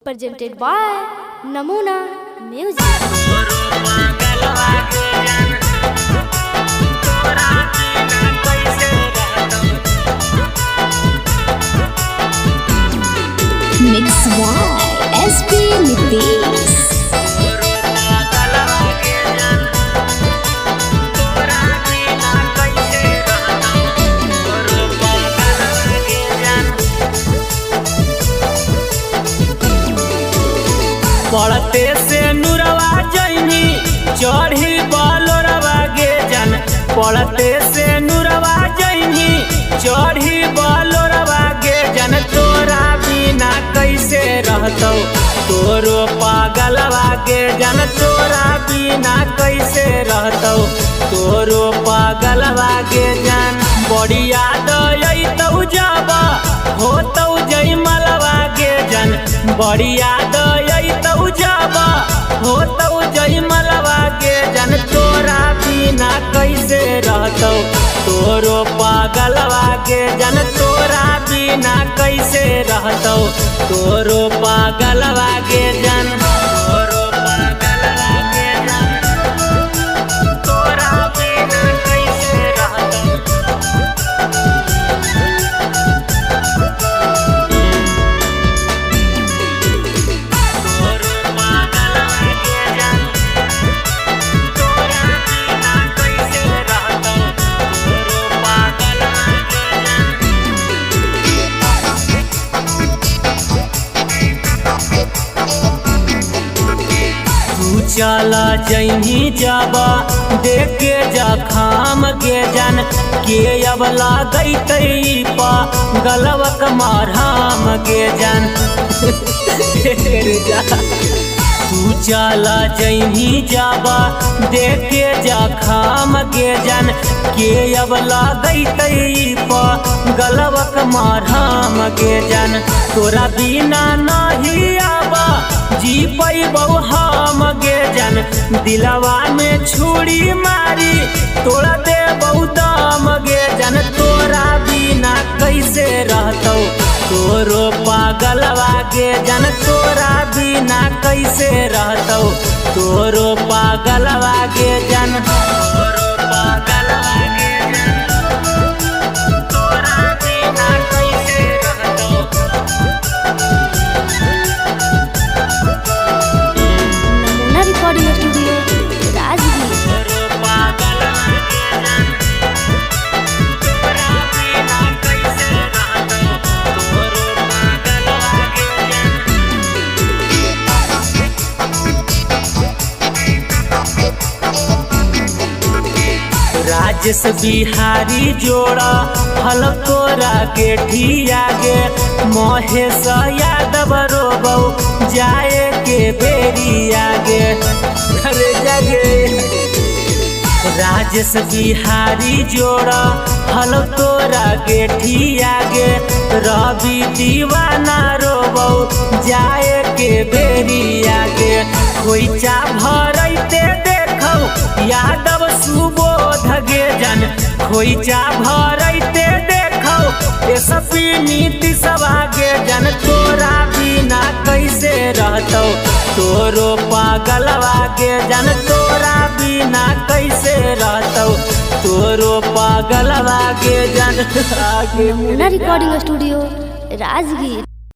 presented by Namuna Music. Mix by SP Nitish. पढ़ते से नुरवा जैनी चढ़ी बलोरवा गे जन। पढ़ते से नुरवा जैनी चढ़ी बलोरवा गे जन। तोरा बिना कैसे रहतौ तोरो पागलवा गे जन। तोरा बिना कैसे रहतौ तोरो पागलवा गे जन। बड़ी याद अइतौ जब होतौ जयमलवा गे जन। बड़ी याद अइतौ जब होतौ जयमलवा गे जन। तोरा बिना कैसे रहतौ तोरो पागलवा गे जन। तोरा बिना कैसे रहतौ तोरो पागलवा गे जन। तोरो पागलवा गे जन। तोरा बिना कैसे रहतौ चला जैनी जाबा देखे जा खाम गे जन। के अब लागैतै पा गलवक माराम गे जन। तू चला जैनी जाबा देखे जा खाम गे जन। के अब लागैतै पा गलवक माराम गे जन। तोरा बिना नहीं आबा जी पैबौ हम गे जन। दिलवा में छुरी मारी तोड़ा देबौ दम गे जन। तोरा बिना कैसे रहतौ तोरो पागलवा गे जन। तोरा बिना कैसे रहतौ तोरो पागलवा गे जन। तोरो पागलवा गे जन। तोरा बिना कैसे रहतौ Namuna Recording Studio, Rajgir. Rajesh Bihari जोड़ा हल तोरा के ठिया गे। महेश यादव रोबौ जाए के बेरी आगे। अरे जगे राजेश बिहारी जोड़ा हल तोरा के ठिया गे। रवि दीवाना रोबौ जाए के बेरी आगे। खोइचा भरैते देखौ यादव सुबोध गे जन। खोइचा भरैते देखौ एसपी नीतीश गे जन। तोरा बिना कैसे रहतौ तोरो पागलवा गे जन। तोरा बिना कैसे रहतौ तोरो पागलवा गे जन। Namuna Recording Studio, Rajgir.